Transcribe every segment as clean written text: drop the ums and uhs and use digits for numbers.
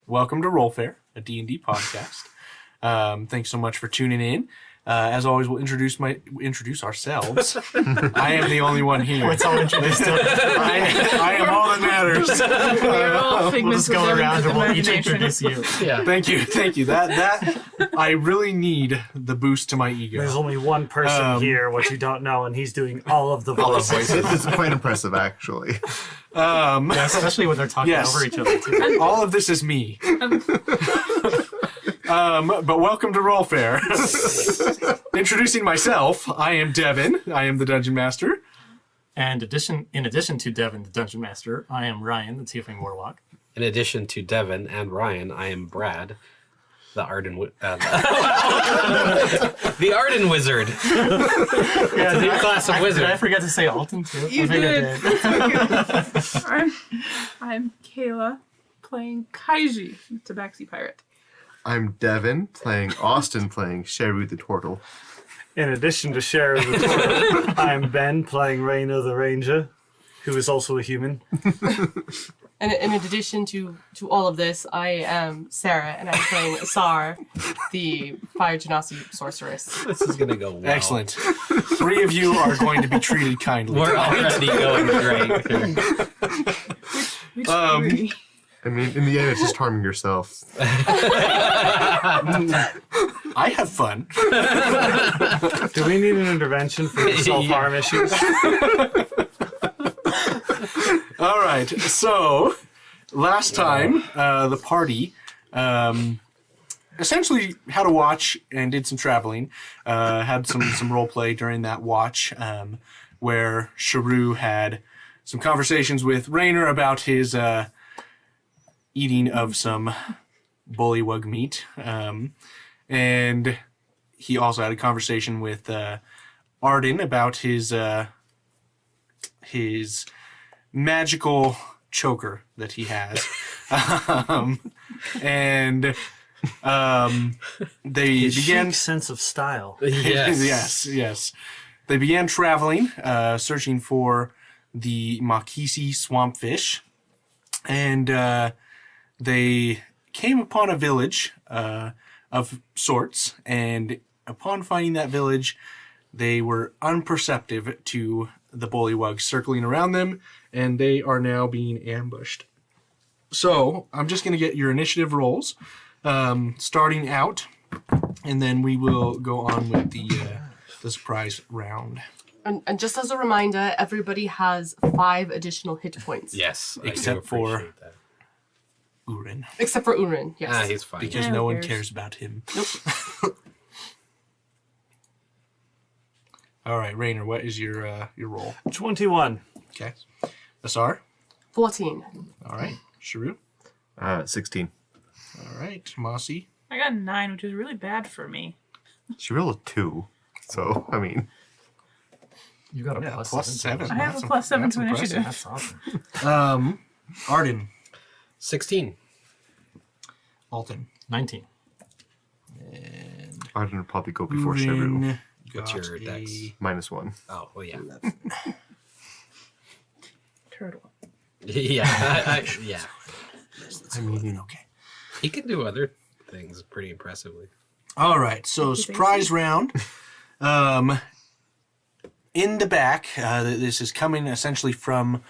welcome to RollFare, a D&D podcast. Thanks so much for tuning in. As always, we'll introduce ourselves. I am the only one here. It's all introduced. I am all that matters. We're all We'll just go around and we'll each introduce you. Yeah. Thank you. That I really need the boost to my ego. There's only one person here, what you don't know, and he's doing all of the voices. It's quite impressive, actually. Yeah, especially when they're talking over each other, too. All of this is me. But welcome to RollFare. Introducing myself, I am Devin. I am the Dungeon Master. And in addition to Devin, the Dungeon Master, I am Ryan, the Tiefling Warlock. In addition to Devin and Ryan, I am Brad, the Arden the Arden Wizard. Yeah, It's a new class of wizard. Did I forget to say Alton, too? You I think did. I did. I'm Kayla, playing Kaiji, Tabaxi Pirate. I'm Devin, playing Austin, playing Sheru the Turtle. In addition to Sheru the Turtle, I'm Ben, playing Raina the Ranger, who is also a human. And in addition to all of this, I am Sarah, and I'm playing Asar, the Fire Genasi sorceress. This is going to go well. Excellent. 3 of you are going to be treated kindly. We're already going great. Which three? I mean, in the end, it's just harming yourself. I have fun. Do we need an intervention for the self-harm issues? All right. So, last time, the party essentially had a watch and did some traveling. Had some role play during that watch, where Sheru had some conversations with Rainer about his eating of some bullywug meat, and he also had a conversation with Arden about his magical choker that he has, and they His began chic sense of style. yes. They began traveling, searching for the Makisi swampfish, and they came upon a village of sorts, and upon finding that village, they were unperceptive to the bullywugs circling around them, and they are now being ambushed. So, I'm just going to get your initiative rolls, starting out, and then we will go on with the surprise round. And just as a reminder, everybody has 5 additional hit points. Yes, I Except do for- appreciate that. Urin. Except for Urin, yes. Ah, he's fine. Because Yeah, no who one cares? cares about him. Nope. All right, Rainer, what is your roll? 21. Okay. Asar? 14. All right. Sheru? 16. All right. Mossy? I got 9, which is really bad for me. She rolled a 2. So, I mean, You got a Yeah, plus plus 7. seven. I have That's a plus 7 that's to impressive. initiative. That's awesome. Arden? 16. Alton? 19. And I didn't probably go before Sheru. Urin What's got your a dex? -1. Oh, well, yeah. Turtle. Yeah. Yeah. I mean, okay. He can do other things pretty impressively. All right, so surprise round. In the back, this is coming essentially from,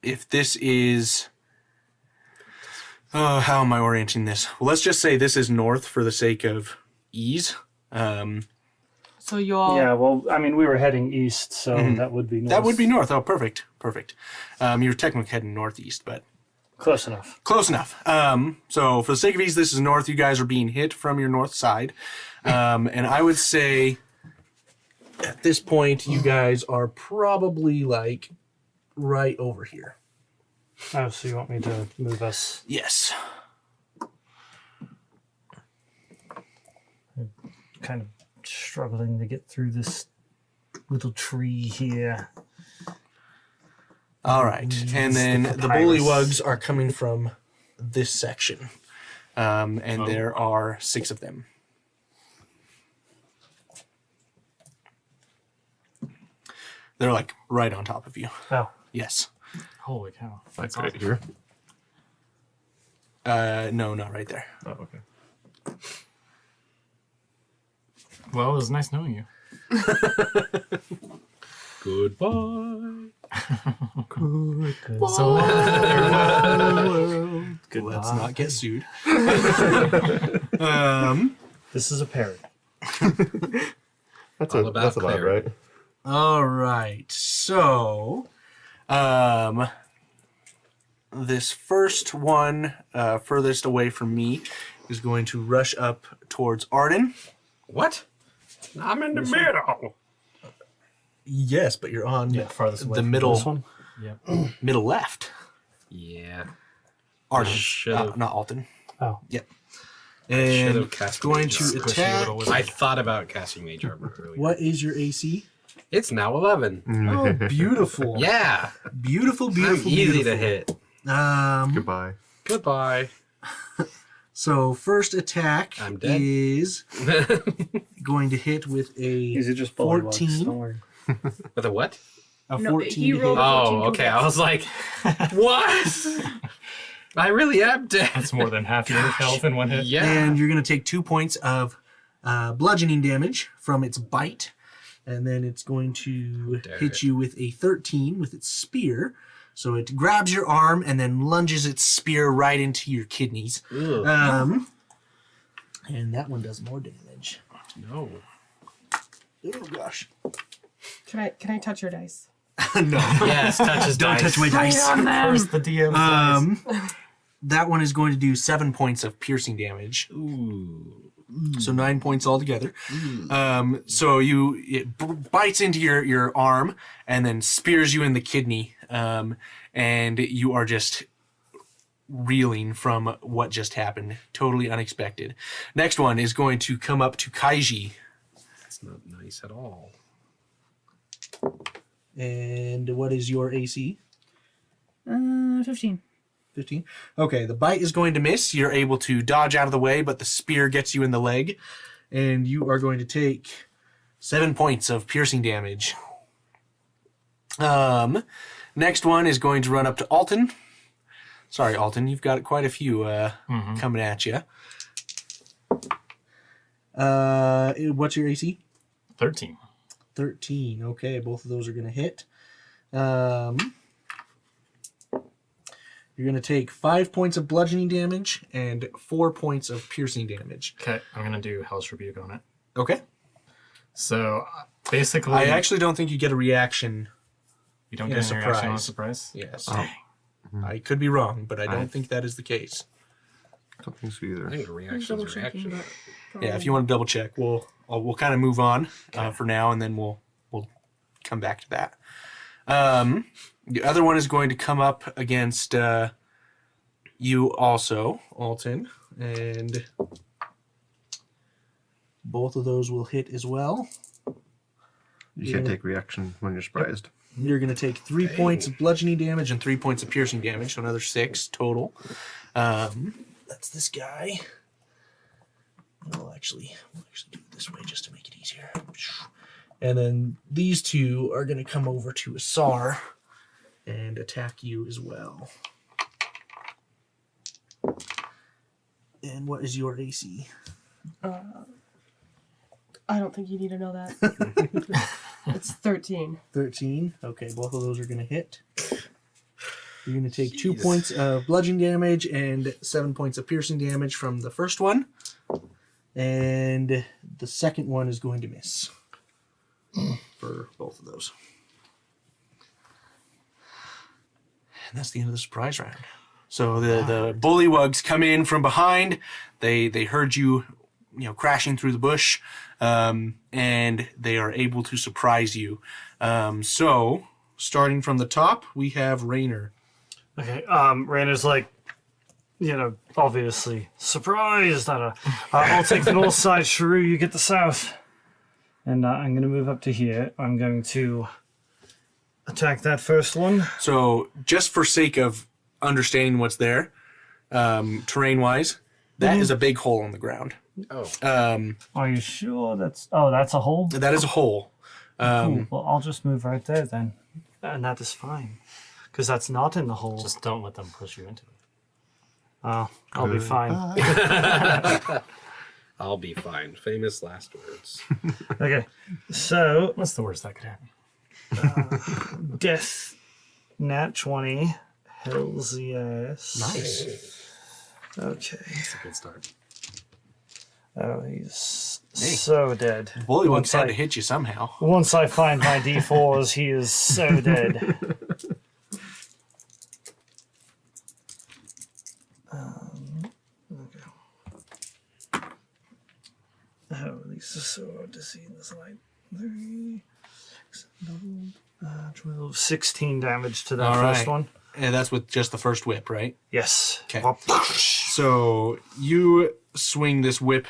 if this is, how am I orienting this? Well, let's just say this is north for the sake of ease. So you're... Yeah, well, I mean, we were heading east, so that would be north. That would be north. Oh, perfect. You're technically heading northeast, but Close enough. close enough. So for the sake of ease, this is north. You guys are being hit from your north side. And I would say at this point, you guys are probably like right over here. Oh, so you want me to move us? Yes. Kind of struggling to get through this little tree here. All right. And then the bullywugs are coming from this section. And there are 6 of them. They're like right on top of you. Oh. Yes. Holy cow. That's awesome. right here. No, not right there. Oh, okay. Well, it was nice knowing you. Goodbye. So, Let's not get sued. This is a parrot. That's All about that's about clarity. right. All right. So, this first one, furthest away from me, is going to rush up towards Arden. What? I'm in the middle. Yes, but you're on farthest away the from middle, This one? middle left. Yeah. Arden, Should've- not Alton. Oh. Yep. Should've And cast going Mage to Armor. attack. I thought about casting Mage Armor earlier. What is your AC? It's now 11. Oh, beautiful. Yeah. Beautiful, I'm beautiful, easy beautiful. to hit. Goodbye. Goodbye. So first attack I'm dead. is going to hit with These a are just bullywugs, 14. don't worry. With a what? No, 14 he to rolled hit. a 14 Oh, to okay. hit. I was like, what? I really am dead. That's more than half your health in one hit. Yeah. And you're going to take 2 points of bludgeoning damage from its bite. And then it's going to Dare hit it. you with a 13 with its spear. So it grabs your arm and then lunges its spear right into your kidneys. Ugh. And that one does more damage. No. Oh, gosh. Can I touch your dice? No. Yes, touches Don't dice. touch my dice. On them. First, the DM. That one is going to do 7 points of piercing damage. Ooh. So 9 points altogether. So it bites into your arm and then spears you in the kidney, and you are just reeling from what just happened. Totally unexpected. Next one is going to come up to Kaiji. That's not nice at all. And what is your AC? 15. 15. Okay, the bite is going to miss. You're able to dodge out of the way, but the spear gets you in the leg, and you are going to take 7 points of piercing damage. Next one is going to run up to Alton. Sorry, Alton, you've got quite a few coming at you. What's your AC? 13. 13. Okay, both of those are going to hit. You're going to take 5 points of bludgeoning damage and 4 points of piercing damage. Okay, I'm going to do Hell's Rebuke on it. Okay. So, basically... I actually don't think you get a reaction. You don't a get a reaction on a surprise. surprise? Yes. I could be wrong, but I don't think that is the case. Don't think so I either. think a reaction's Double a checking, reaction. but Yeah, if you want to double check, we'll kind of move on for now, and then we'll come back to that. The other one is going to come up against you also, Alton, and both of those will hit as well. You can't take reaction when you're surprised. You're going to take 3 points of bludgeoning damage and 3 points of piercing damage, so another 6 total. That's this guy. We'll actually do it this way just to make it easier. And then these two are going to come over to Asar and attack you as well. And what is your AC? I don't think you need to know that. It's 13. 13. Okay, both of those are going to hit. You're going to take 2 Jeez. points of bludgeoning damage and 7 points of piercing damage from the first one. And the second one is going to miss for both of those. And that's the end of the surprise round. So the bullywugs come in from behind. They heard you crashing through the bush, and they are able to surprise you. So starting from the top, we have Raynor. Okay, Rainer's like, obviously surprised. I'll take the north side, Sheru, you get the south. And I'm going to move up to here. I'm going to attack that first one. So just for sake of understanding what's there, terrain-wise, that is a big hole in the ground. Oh. Are you sure that's a hole? That is a hole. Cool. Well, I'll just move right there then. And that is fine. Because that's not in the hole. Just don't let them push you into it. I'll be fine. I'll be fine. Famous last words. Okay, so What's the worst that could happen? death, nat 20, hells yes. Nice. Okay. That's a good start. Oh, he's so dead. Bully Once had I- to hit you somehow. Once I find my D4s, he is so dead. Okay. Oh, these are so hard to see in this light. 3, 6, 12, 16 damage to that All first right. one. And that's with just the first whip, right? Yes. Okay. So you swing this whip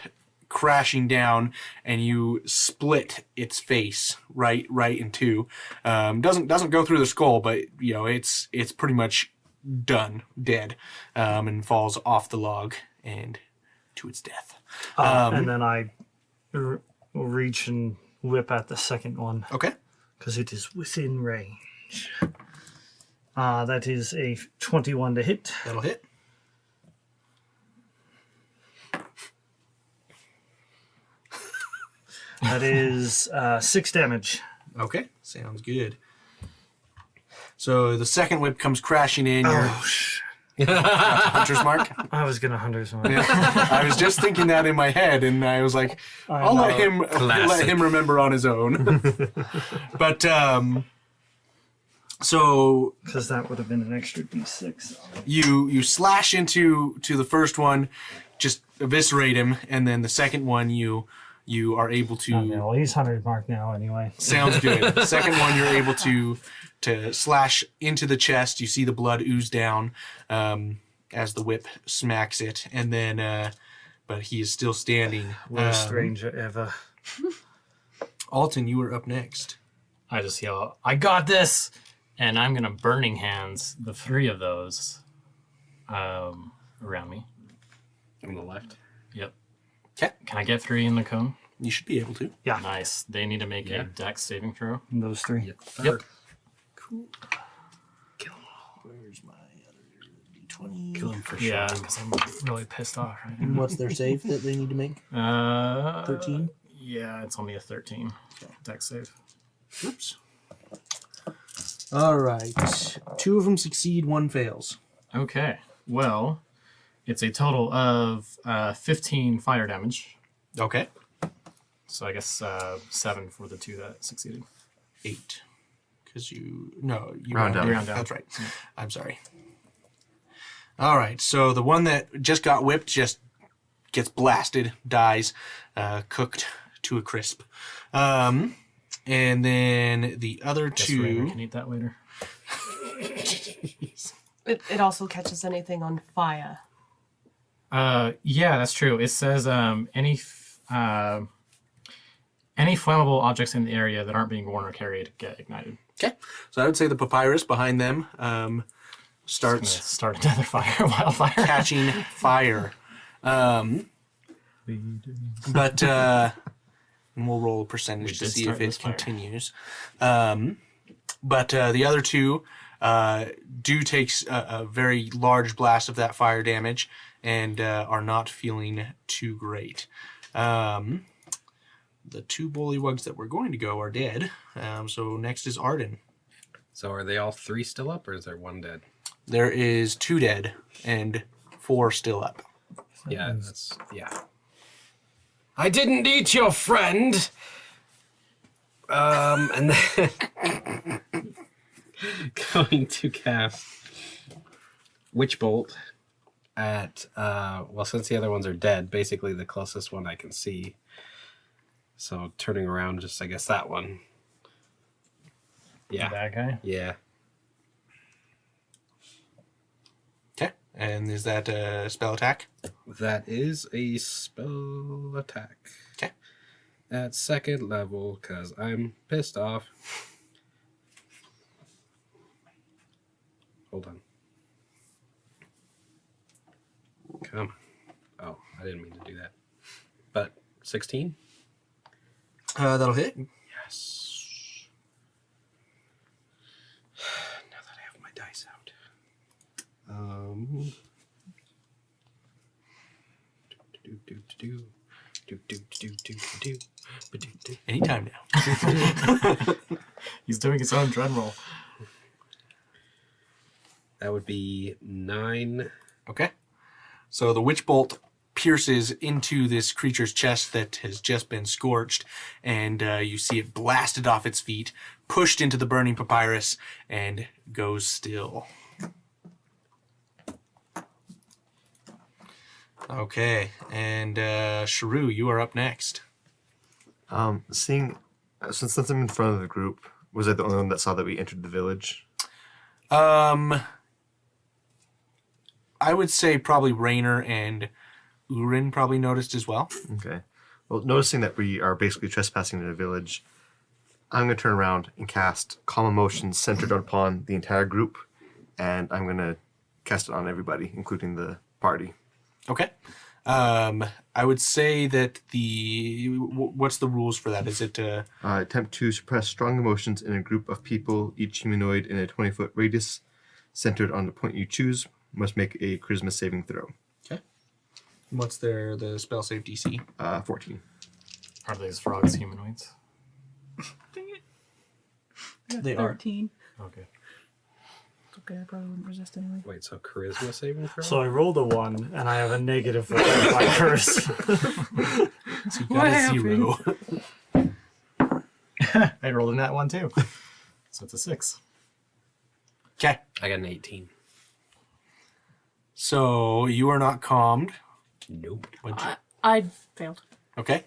crashing down, and you split its face right in two. Doesn't go through the skull, but it's pretty much done, dead, and falls off the log and to its death. And then I reach and whip at the second one Okay. because it is within range. That is a 21 to hit. That'll hit. That is 6 damage. Okay. Sounds good. So the second whip comes crashing in. Your hunter's mark. I was gonna hunters mark. I was just thinking that in my head, and I was like, I'll let him remember on his own. But so Because that would have been an extra D6. you slash into the first one, just eviscerate him, and then the second one you are able to. Okay, well, he's hunter's mark now anyway. Sounds good. The second one you're able to slash into the chest. You see the blood ooze down as the whip smacks it, and then but he is still standing. Worst ranger ever. Alton, you are up next. I just yell, "I got this!" And I'm gonna burning hands the 3 of those around me. On the left. Yep. Okay. Can I get 3 in the cone? You should be able to. Yeah, Nice. They need to make a dex saving throw. those 3. Yep. Where's my other D20? Kill him for sure. Yeah, because I'm really pissed off right now. And what's their save that they need to make? 13? Yeah, it's only a 13 dex save. Oops. All right. 2 of them succeed, 1 fails. Okay. Well, it's a total of 15 fire damage. Okay. So I guess 7 for the 2 that succeeded. 8. Because you Round down. Round down. That's right. I'm sorry. All right. So the one that just got whipped just gets blasted, dies, cooked to a crisp. And then the other Guess Rainer 2. can eat that later. It also catches anything on fire. Yeah, that's true. It says any flammable objects in the area that aren't being worn or carried get ignited. Okay. So I would say the papyrus behind them It's gonna starts start another wildfire. catching fire. But and we'll roll a percentage We to did see start if it this fire. continues. But the other 2 do take a very large blast of that fire damage and are not feeling too great. The 2 bullywugs that we're going to go are dead. So next is Arden. So are they all 3 still up, or is there 1 dead? There is 2 dead and 4 still up. Yeah, I didn't eat your friend. And then going to cast Witch Bolt at since the other ones are dead, basically the closest one I can see. So turning around, just I guess that one. Yeah. That guy. Yeah. Okay. And is that a spell attack? That is a spell attack. Okay. At 2nd level, because I'm pissed off. Hold on. Come. Oh, I didn't mean to do that. But 16? That'll hit. Yes. Now that I have my dice out. Anytime now. He's doing his own drum roll. That would be 9. Okay. So the witch bolt pierces into this creature's chest that has just been scorched, and you see it blasted off its feet, pushed into the burning papyrus, and goes still. Okay, and Sheru, you are up next. Seeing, since I'm in front of the group, was I the only one that saw that we entered the village? I would say probably Raynor and Urin probably noticed as well. Okay. Well, noticing that we are basically trespassing in a village, I'm going to turn around and cast Calm Emotions centered upon the entire group, and I'm going to cast it on everybody, including the party. Okay. I would say that what's the rules for that? Is it Attempt to suppress strong emotions in a group of people, each humanoid in a 20-foot radius, centered on the point you choose, must make a charisma saving throw. okay? What's the spell save DC? 14. Are these frogs humanoids? Dang it. I got They are. 13. Okay. It's okay, I probably wouldn't resist anyway. Wait, so charisma saving throw? So I rolled a 1, and I have a negative for my curse. So you got What a 0. I rolled in that one too. So it's a 6. Okay. I got an 18. So you are not calmed. Nope. I failed. Okay.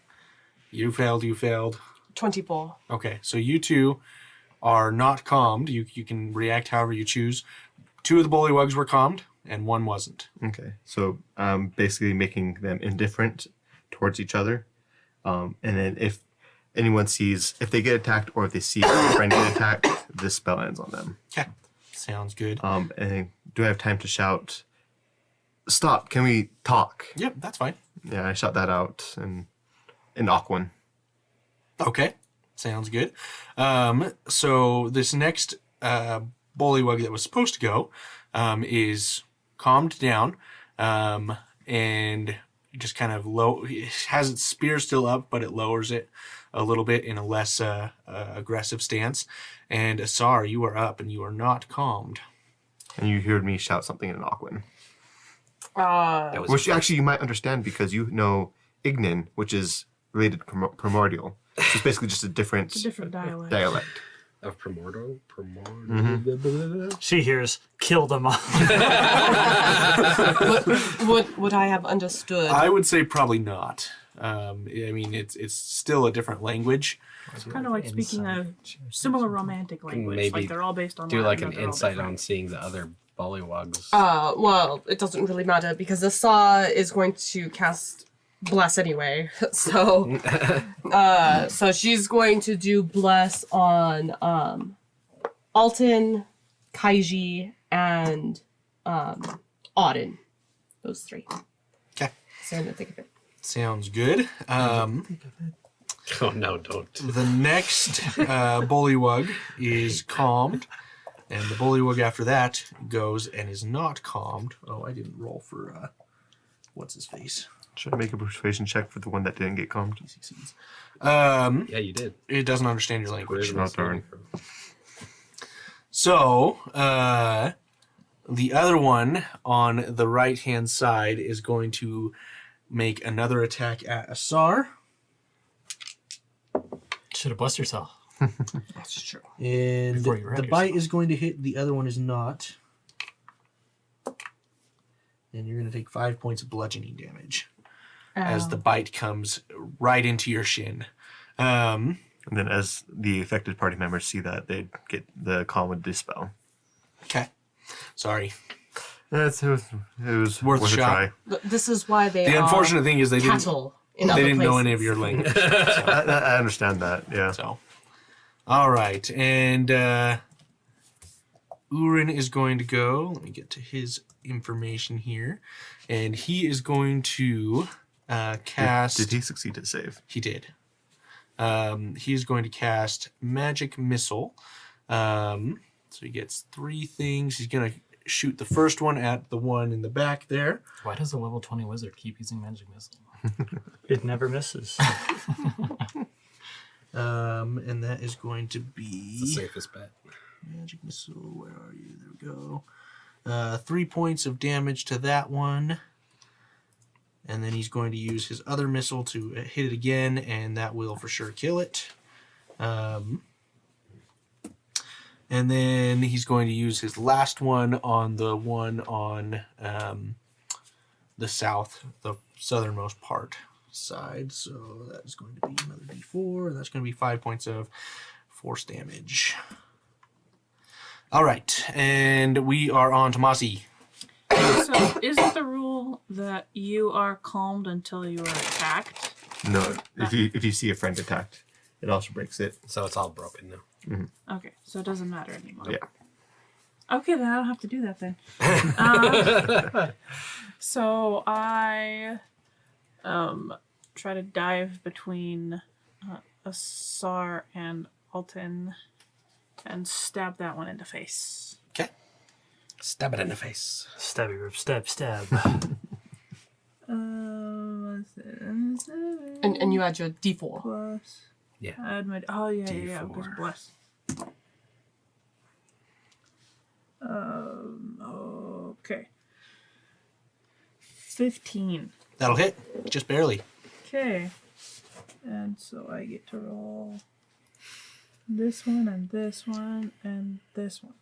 You failed. 24. Okay. So you two are not calmed. You can react however you choose. 2 of the bullywugs were calmed, and 1 wasn't. Okay. So basically making them indifferent towards each other. And then if anyone sees, if they get attacked or if they see a friend get attacked, this spell ends on them. Okay. Sounds good. And then do I have time to shout, "Stop, can we talk?" Yep, that's fine. Yeah, I shout that out in Aquan. Okay, sounds good. So this next bullywug that was supposed to go is calmed down and just kind of low. It has its spear still up, but it lowers it a little bit in a less aggressive stance. And Asar, you are up, and you are not calmed. And you heard me shout something in Aquan. That was Which actually you might understand because you know Ignin, which is related to primordial. So it's basically just a different, It's a different dialect. dialect. of primordial. She hears, kill them all. Would I have understood? I would say probably not. I mean, it's still a different language. It's kind of like speaking a similar romantic language. Maybe Like they're all based on Do Latin, like but an they're all insight different. on seeing the other bullywugs. Well, it doesn't really matter because the saw is going to cast bless anyway. So, so she's going to do bless on Alton, Kaiji, and Auden. Those 3. Okay. So I didn't think of it. Sounds good. Oh no, don't. The next bullywug is calmed, and the bullywug after that goes and is not calmed. Oh, I didn't roll for what's his face. Should I make a persuasion check for the one that didn't get calmed? He succeeds. Yeah, you did. It doesn't understand your language. Charisma darn. saving throw. So the other one on the right hand side is going to make another attack at Asar. Should have blessed yourself. That's true. And Before you read the yourself. bite is going to hit, the other one is not. And you're going to take 5 points of bludgeoning damage as the bite comes right into your shin. And then as the affected party members see that, they get the calm would dispel. Okay. Sorry. It was Worth a a shot. try. This is why they The are unfortunate thing is they didn't cattle in other know any of places. your language. I understand that, yeah. So, all right. And Urin is going to go. Let me get to his information here. And he is going to cast... Did he succeed to save? He did. He's going to cast Magic Missile. So he gets 3 things. He's going to shoot the first one at the one in the back there. Why does a level 20 wizard keep using magic missile? It never misses. And that is going to be The safest bet. magic missile. Where are you? There we go. 3 points of damage to that one. And then he's going to use his other missile to hit it again, and that will for sure kill it. And then he's going to use his last one on the one on the southernmost part side. So that is going to be another d4. That's going to be 5 points of force damage. All right, and we are on Tomasi. So, isn't the rule that you are calmed until you are attacked? No, if you see a friend attacked, it also breaks it. So it's all broken now. Okay, so it doesn't matter anymore. Yeah. Okay, then I don't have to do that then. So I try to dive between Asar and Alton and stab that one in the face. Okay. Stab it in the face. Stabby rip, stab, stab. And And you add your D4. plus. Yeah. Add my. Oh yeah, D4. because bless. Okay. 15. That'll hit, just barely. Okay. And so I get to roll this one and this one and this one.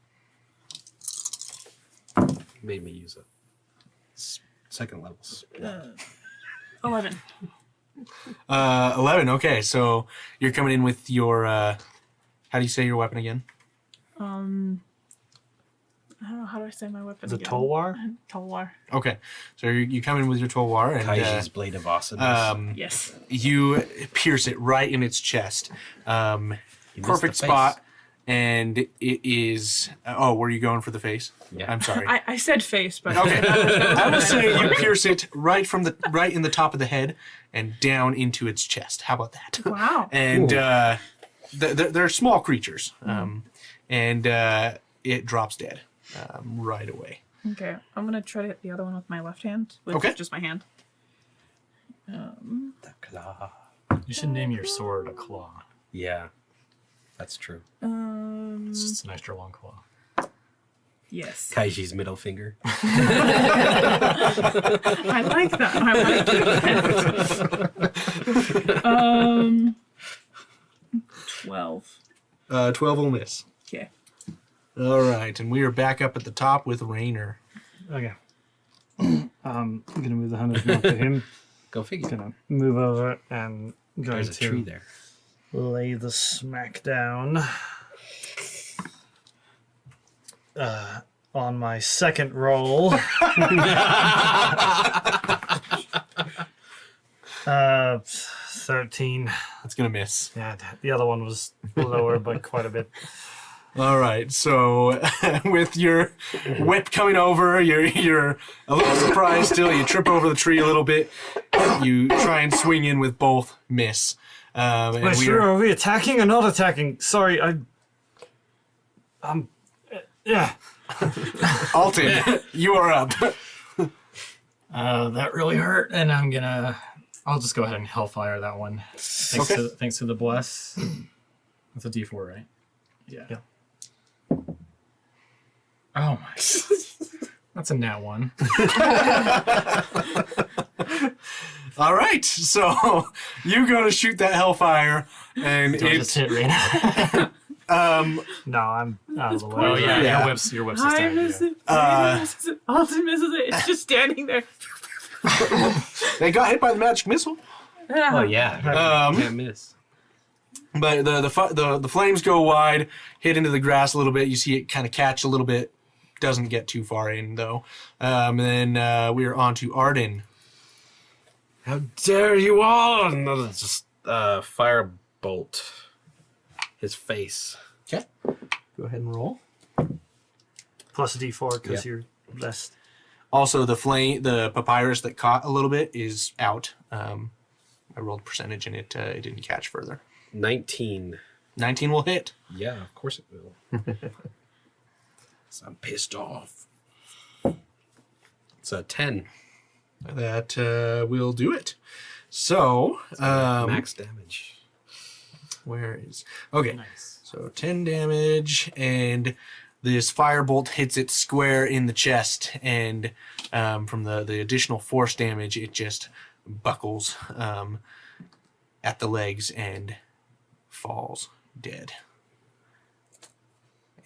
Made me use a second level. 11. 11. Okay, so you're coming in with your. How do you say your weapon again? I don't know, how do I say my weapon Is it again? Tolwar? Tolwar. Okay, so you come in with your Tolwar and Kaiji's Blade of Awesomeness. Yes. you pierce it right in its chest. You missed Perfect the face. spot, and it is. Oh, were you going for the face? Yeah. I'm sorry. I said face, but Okay, I will say you pierce it right in the top of the head and down into its chest. How about that? wow. And they're small creatures, and it drops dead right away. Okay, I'm gonna try to hit the other one with my left hand. With Okay. just my hand. The claw. You should name your sword a claw. Yeah. That's true. It's just an extra long claw. Yes. Kaiji's middle finger. I like that. I like that. 12. 12 will miss. Okay. All right, and we are back up at the top with Rainer. Okay. I'm gonna move the 100 mark to him. Go figure. Gonna move over and going There's a tree to there. lay the smack down on my second roll. 13. That's going to miss. Yeah, the other one was lower by quite a bit. All right, so with your whip coming over, you're a little surprised still. You trip over the tree a little bit. You try and swing in with both, miss. And Wait, sure, are we attacking or not attacking? Sorry, yeah. Alton, you are up. That really hurt, and I'll just go ahead and hellfire that one. Thanks to the bless. That's a D4, right? Yeah. Oh my. That's a nat 1. All right, so you go to shoot that hellfire, and Do I just hit right now? No, I'm out of the way. Oh yeah, Yeah. your whip's I just miss dead. it. Alton misses it. It's just standing there. they got hit by the magic missile. Oh yeah. Can't miss. But the flames go wide, hit into the grass a little bit. You see it kind of catch a little bit. Doesn't get too far in though. And then we are on to Arden. How dare you all! Another just firebolt. His face. Okay. Go ahead and roll. Plus a D4 because Yeah. you're blessed. Also, the papyrus that caught a little bit is out. I rolled percentage and it didn't catch further. 19. 19 will hit. Yeah, of course it will. So I'm pissed off. It's a 10. that will do it. So, Max damage. where is... Okay, Nice. so 10 damage, and this firebolt hits it square in the chest, and from the additional force damage, it just buckles at the legs and falls dead.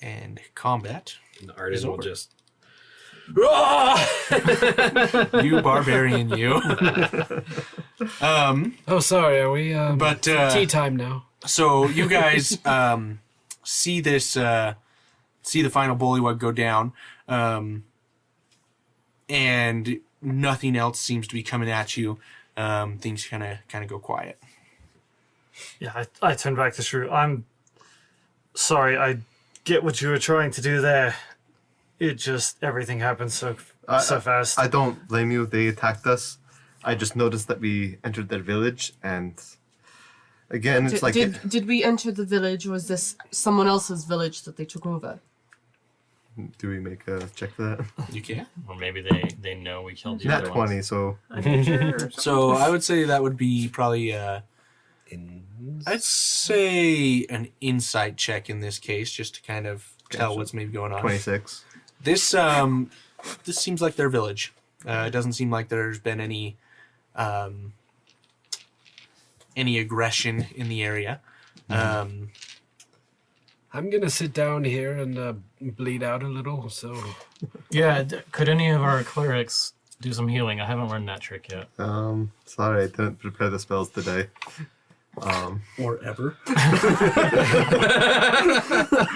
And combat. And Arden will over. just. You barbarian, you. Oh, sorry. Are we? But tea time now. so you guys see this, see the final bullywug go down, and nothing else seems to be coming at you. Things kind of go quiet. Yeah, I turn back to Sheru. I'm sorry, I get what you were trying to do there. It just, everything happened so fast. I don't blame you. They attacked us. I just noticed that we entered their village, and again, it's like... Did we enter the village, or was this someone else's village that they took over? Do we make a check for that? You can. Or maybe they know we killed the Nat other 20, ones. so... So I would say that would be probably, I'd say an insight check in this case, just to kind of tell Gotcha. what's maybe going on. 26. This this seems like their village. It doesn't seem like there's been any aggression in the area. I'm gonna sit down here and bleed out a little. So Yeah, could any of our clerics do some healing? I haven't learned that trick yet. Sorry, I didn't prepare the spells today. Or ever.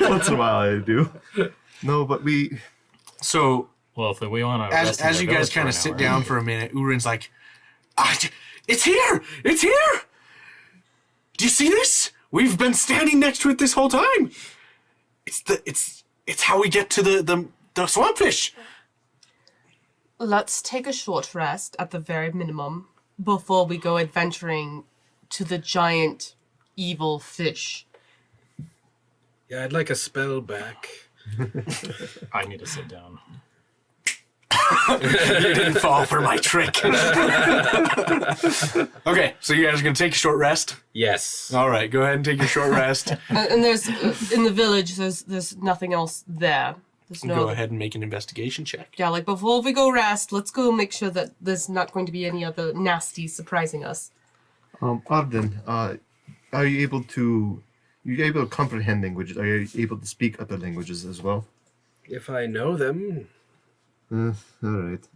Once in a while I do. No, but we... So Well, if we want to as you guys kind of sit down for a minute, Urin's like, it's here! It's here! Do you see this? We've been standing next to it this whole time. It's how we get to the swampfish. Let's take a short rest at the very minimum before we go adventuring to the giant evil fish. yeah, I'd like a spell back. I need to sit down. You didn't fall for my trick. Okay, so you guys are gonna take a short rest. Yes. All right, go ahead and take your short rest. And there's in the village. There's nothing else there. There's no. Go ahead and make an investigation check. Yeah, like before we go rest, let's go make sure that there's not going to be any other nasty surprising us. Arden, are you able to comprehend languages? Are you able to speak other languages as well? If I know them. All right.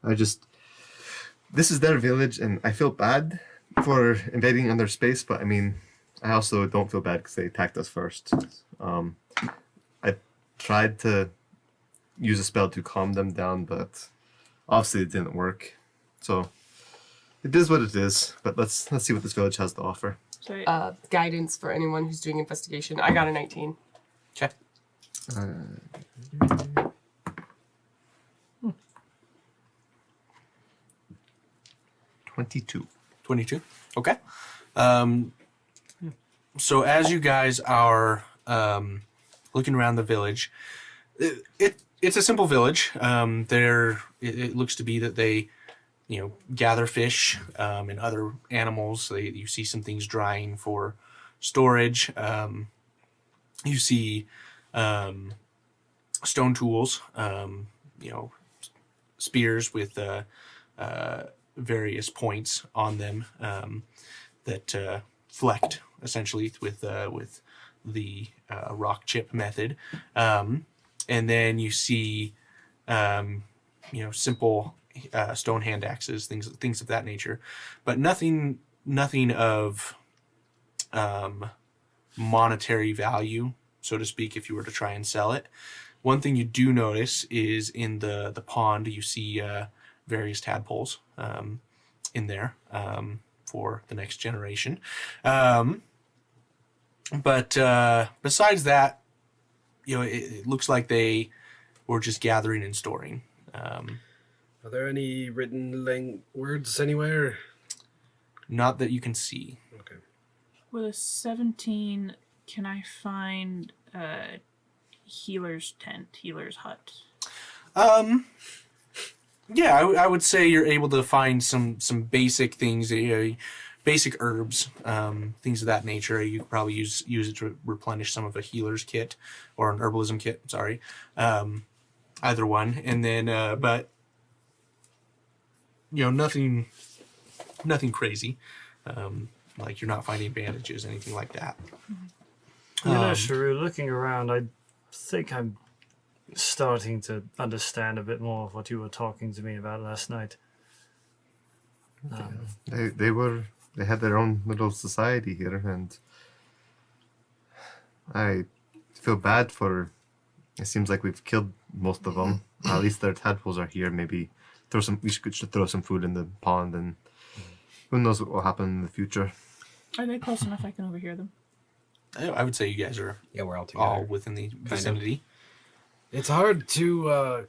This is their village, and I feel bad for invading on their space, but I mean, I also don't feel bad because they attacked us first. I tried to use a spell to calm them down, but obviously it didn't work. So it is what it is. But let's see what this village has to offer. Sorry. Guidance for anyone who's doing investigation. I got a 19. Okay. 22. 22. Okay. So as you guys are looking around the village, it's a simple village. It looks to be that they, gather fish and other animals. You see some things drying for storage. You see stone tools. Spears with various points on them that flecked essentially with the rock chip method, and then you see simple stone hand axes, things of that nature, but nothing of monetary value, so to speak, if you were to try and sell it. One thing you do notice is in the pond you see various tadpoles in there for the next generation. But besides that, it looks like they were just gathering and storing. Are there any written words anywhere? Not that you can see. Okay. With a 17, can I find healer's tent, healer's hut? Yeah, I would say you're able to find some basic things, basic herbs, things of that nature. You could probably use it to replenish some of a healer's kit or an herbalism kit. Sorry, either one. And then, but nothing crazy. Like you're not finding bandages, anything like that. Sheru, looking around, I think I'm starting to understand a bit more of what you were talking to me about last night. They had their own little society here, and I feel bad for. It seems like we've killed most of them. At least their tadpoles are here. Maybe we should throw some food in the pond, and who knows what will happen in the future. Are they close enough I can overhear them? I would say you guys are we're all together. all within the vicinity. It's hard to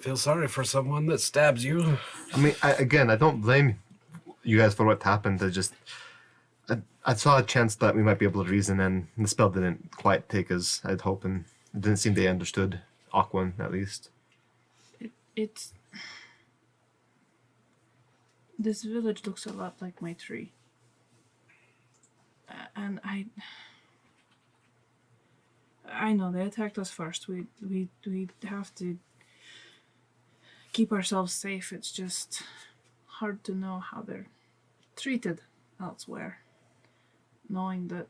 feel sorry for someone that stabs you. I mean, I don't blame you guys for what happened. I saw a chance that we might be able to reason, and the spell didn't quite take as I'd hoped, and it didn't seem they understood Aquan, at least. It's... This village looks a lot like my tree. And I know they attacked us first. We have to keep ourselves safe. It's just hard to know how they're treated elsewhere. Knowing that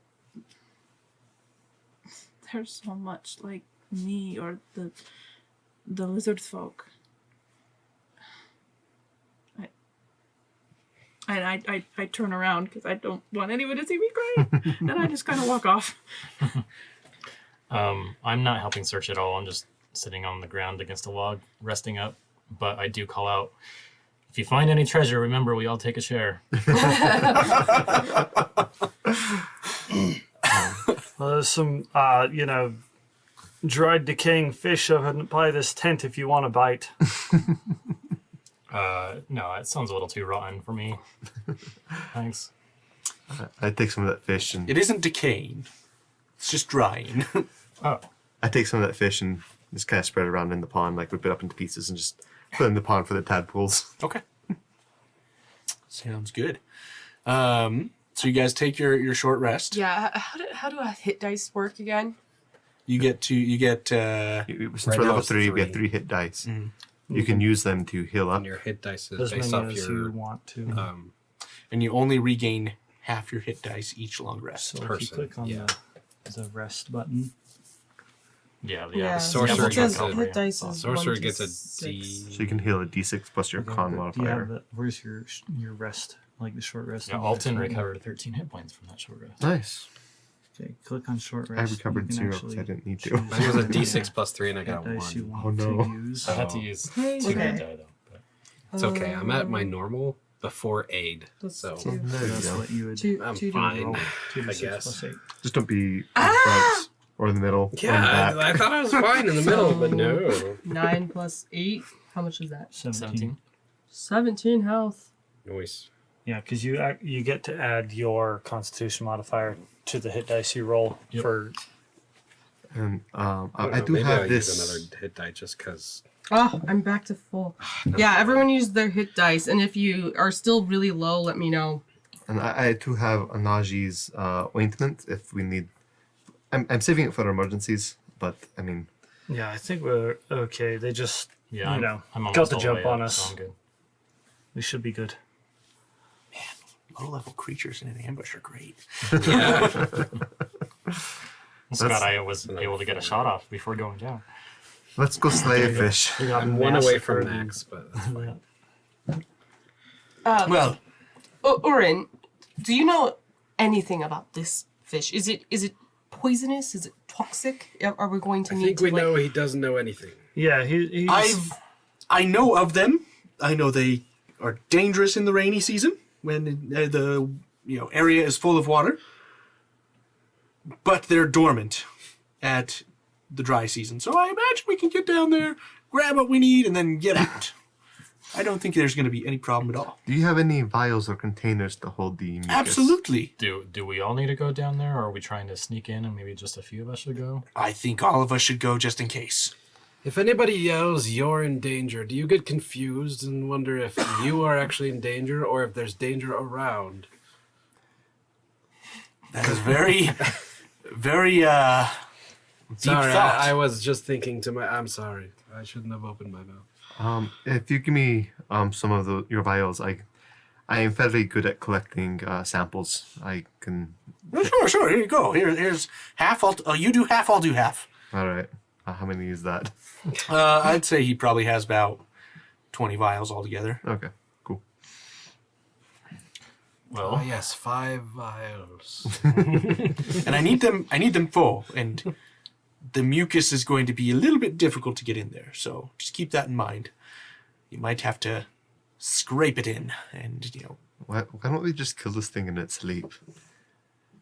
there's so much like me or the lizard folk. I turn around because I don't want anyone to see me crying. And I just kind of walk off. I'm not helping search at all. I'm just sitting on the ground against a log, resting up. But I do call out, if you find any treasure, remember we all take a share. Well, there's some, dried decaying fish over by this tent if you want a bite. No, it sounds a little too rotten for me. Thanks. I take some of that fish and It isn't decaying. It's just drying. Oh, I take some of that fish and just kind of spread it around in the pond, like rip it up into pieces and just put it in the pond for the tadpoles. Okay. Sounds good. So you guys take your short rest. Yeah, how do a hit dice work again? Since Right we're now level it's 3, we have 3 3. hit dice. You can use them to heal up. And your hit dice is As based many off as your you want to. And you only regain half your hit dice each long rest. So if you person, click on yeah. the rest button, Yeah, sorcerer it says gets a- hit dice is sorcerer 1 to gets a 6. D. So you can heal a d6 plus your con do you modifier. have the, where's your rest, like the short rest? yeah, Alton recovered 13 hit points from that short rest. Nice. Okay, click on short I rest. recovered You can 0 because I actually didn't need to. choose Mine was a how many D6 plus 3 and I hit got dice you 1. want Oh, no. to use. I had to use 2 Okay. hit die though. But It's okay. I'm at my normal before aid. That's So two. There you That's go. what you would Two, I'm two fine. roll. I 2d6 guess. plus 8. Just don't be in front or in the middle or in the yeah, back. I thought I was fine in the middle, but no. 9 plus 8. How much is that? 17. 17 health. Noise. Yeah, because you get to add your Constitution modifier to the hit dice you roll Yep. for. And I Maybe do have I'll this. use another hit die just because. Oh, I'm back to full. Yeah, everyone use their hit dice, and if you are still really low, let me know. And I do have a Naji's ointment if we need. I'm saving it for emergencies, but I mean, Yeah, I think we're okay. They just Yeah, you know I'm got almost the all jump way on up, us. so I'm good. We should be good. Low level creatures in an ambush are great. I'm glad I was able to get a shot off before going down. let's go slay a fish. We got I'm 1 away from massacred and- max, but that's fine. Well, Urin, do you know anything about this fish? Is it poisonous? Is it toxic? Are we going to I need think to we like... know he doesn't know anything. Yeah, he's. I know of them. I know they are dangerous in the rainy season when the area is full of water. But they're dormant at the dry season. So I imagine we can get down there, grab what we need, and then get out. I don't think there's going to be any problem at all. Do you have any vials or containers to hold the mucus? Absolutely. Do we all need to go down there, or are we trying to sneak in and maybe just a few of us should go? I think all of us should go just in case. If anybody yells, "You're in danger," do you get confused and wonder if you are actually in danger or if there's danger around? That is very, very deep Sorry, thought. I was just thinking to I'm sorry. I shouldn't have opened my mouth. If you give me some of your vials, I am fairly good at collecting samples. I can. Sure. Here you go. Here's half. You do half. I'll do half. All right. How many is that? I'd say he probably has about 20 vials altogether. Okay. Cool. Oh yes, 5 vials. And I need them full. And the mucus is going to be a little bit difficult to get in there. So just keep that in mind. You might have to scrape it in, and Why don't we just kill this thing in its sleep?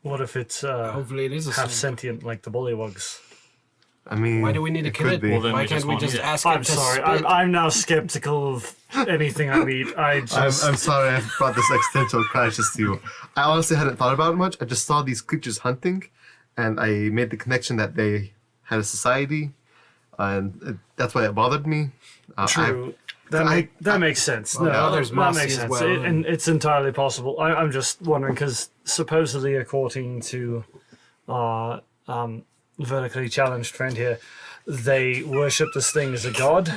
What if it's Hopefully it is a half sleep. sentient like the bullywugs? I mean, Why do we need to kill could it? be. Well, then Why we can't just we won't just eat it. ask it I'm to sorry. spit? I'm now skeptical of anything I eat. I'm sorry I brought this existential crisis to you. I honestly hadn't thought about it much. I just saw these creatures hunting, and I made the connection that they had a society, and that's why it bothered me. True. That makes sense. Well, No, there's that Mossy makes as sense. well, And it's entirely possible. I'm just wondering because supposedly, according to our vertically challenged friend here, they worship this thing as a god.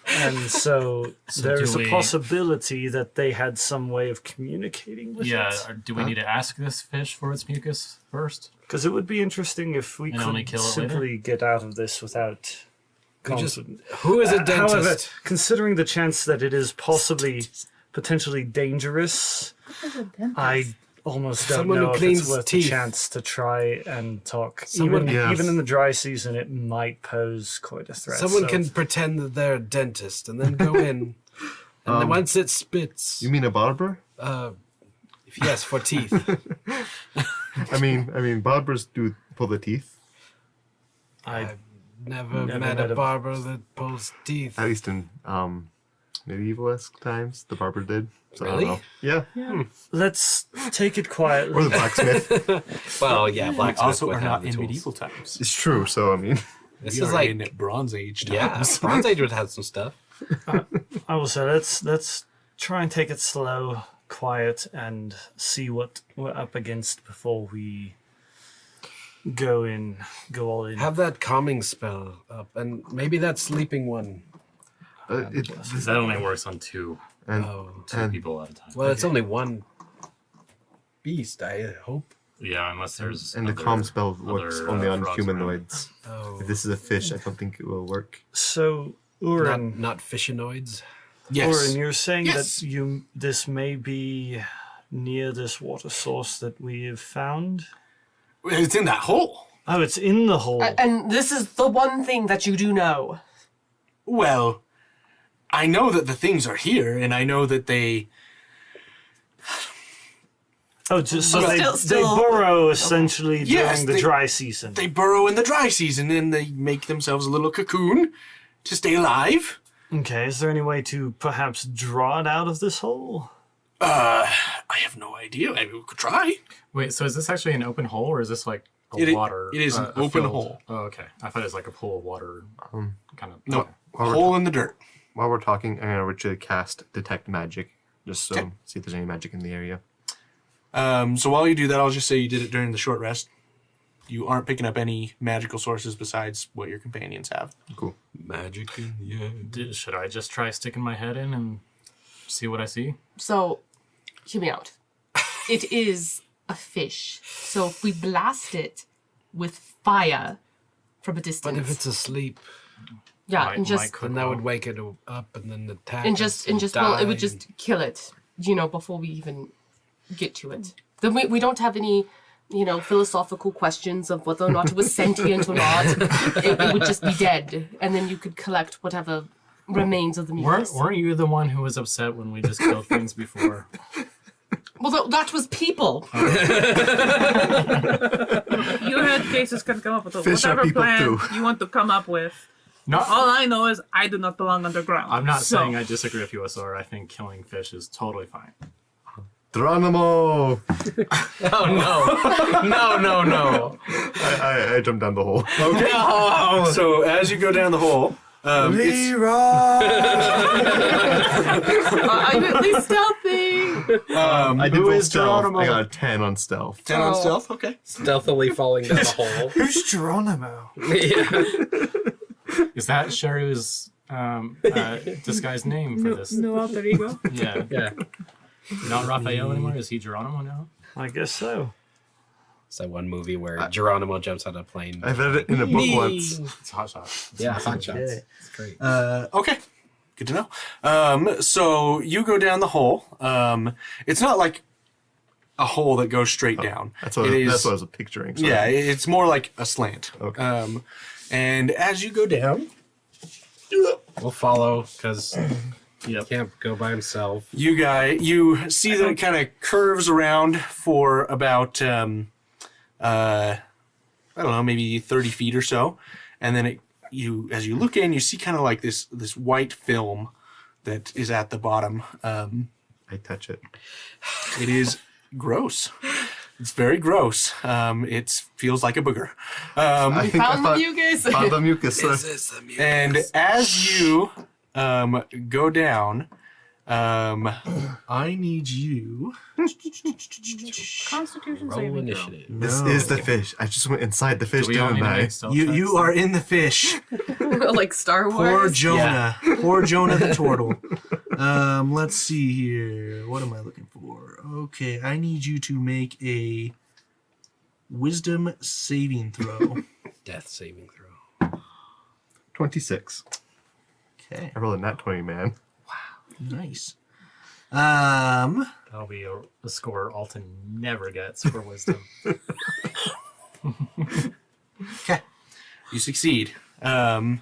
And so there do is a we- possibility that they had some way of communicating with Yeah, it. or do we need to ask this fish for its mucus first? Because it would be interesting if we And only could kill it later? simply get out of this without just- constant. Who is a dentist? However, considering the chance that it is potentially dangerous, I almost don't Someone who know if cleans it's worth teeth. the chance to try and talk. Someone- Yes. Even in the dry season, it might pose quite a threat. Someone so- can pretend that they're a dentist and then go in, and then once it spits, You mean a barber? yes, for teeth. I mean, barbers do pull the teeth, I've never Never met met a a- barber that pulls teeth. at least in medieval-esque times. The barber did. So I don't Really? know. Yeah, Let's take it or quietly. the blacksmith. Well, yeah, We blacksmith also would are have not the in tools. medieval times. It's true. So I mean, This We is are like, in Bronze Age yeah, times. Bronze Age would have some stuff. I will say let's try and take it slow, quiet, and see what we're up against before we go all in. Have that calming spell up, and maybe that sleeping one. That only works on two and and people at a time. Well, it's only one beast, I hope. Yeah, unless there's and the other- calm spell works other, only on frogs humanoids. Oh, If this is a fish, I don't think it will work. So Urin, not fishinoids. Yes. Orin, you're saying Yes. that this may be near this water source that we have found? It's in that hole. Oh, it's in the hole. And this is the one thing that you do know. Well, I know that the things are here, and I know that they... Oh, just so But they still- burrow essentially Yes, during the they- dry season. They burrow in the dry season, and they make themselves a little cocoon to stay alive. Okay, is there any way to perhaps draw it out of this hole? I have no idea. Maybe we could try. Wait, so is this actually an open hole, or is this like a It i- water? it is an a open field? hole. Oh, okay. I thought it was like a pool of water. Kind of. No, okay. a hole in the dirt. While we're talking, I'm gonna ritually cast detect magic, just so Okay. see if there's any magic in the area. So while you do that, I'll just say you did it during the short rest. You aren't picking up any magical sources besides what your companions have. Cool. Magic in the air. Should I just try sticking my head in and see what I see? So, hear me out. It is a fish. So if we blast it with fire from a distance, But if it's asleep, yeah, Might- and just might cook then that would off. wake it up and then attack. and us just and well, it would die just kill it, before we even get to it. Then we don't have any, philosophical questions of whether or not it was sentient or not. It would just be dead, and then you could collect whatever remains of the mucus. Weren't you the one who was upset when we just killed things before? Well, that was people. You had cases can come up with Fish are whatever people plan too. you want to come up with. No, All I know is I do not belong underground. I'm not So, saying I disagree with you, Asor. I think killing fish is totally fine. Geronimo! Oh no! I jumped down the hole. So as you go down the hole, I'm at least stealthy. I did Who roll is stealth. Geronimo? I got a 10 on stealth. 10 on stealth. Okay. Stealthily falling down the hole. Who's Geronimo? Yeah. Is that Sheru's disguised name for this? No alter ego. Yeah. Yeah. Not Raphael anymore? Is he Geronimo now? I guess so. It's that one movie where Geronimo jumps out of a plane. I've read it in a book once. It's Hot Shots. Yeah, Hot Shots. It's great. Okay. Good to know. So you go down the hole. It's not like a hole that goes straight down. That's what I was picturing. Sorry. Yeah, it's more like a slant. Okay. And as you go down, We'll follow because Yep. he can't go by himself. you see that it kind of curves around for about I don't know, maybe 30 feet or so, and then as you look in, you see kind of like this white film that is at the bottom. I touch it. It is gross. It's very gross. It feels like a booger. I think Found the mucus. found the mucus. And as you go down, I need you. Constitution Roll saving throw. initiative. This is the fish. I just went inside the fish, Do we all didn't need to I? make stealth You checks? are in the fish. Like Star Poor Wars. Jonah. Poor Jonah the turtle. Let's see here. What am I looking for? Okay, I need you to make a wisdom saving throw. Death saving throw. 26. Okay, I rolled a nat 20, man. nice. That'll be a score Alton never gets for wisdom. Okay, you succeed. And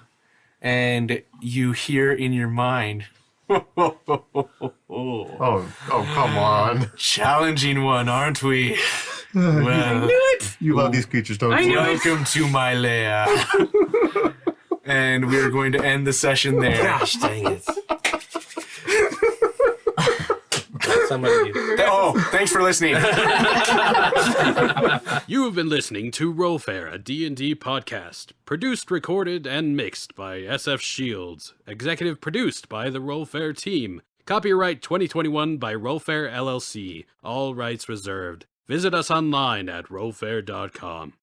you hear in your mind, Oh, come on. challenging one, aren't we? Well, You love these creatures, don't you? welcome to my lair. And we are going to end the session there. Gosh dang it. Somebody. Oh, thanks for listening. You have been listening to RollFare, a D&D podcast. Produced, recorded, and mixed by SF Shields. Executive produced by the RollFare team. Copyright 2021 by RollFare LLC. All rights reserved. Visit us online at rollfare.com.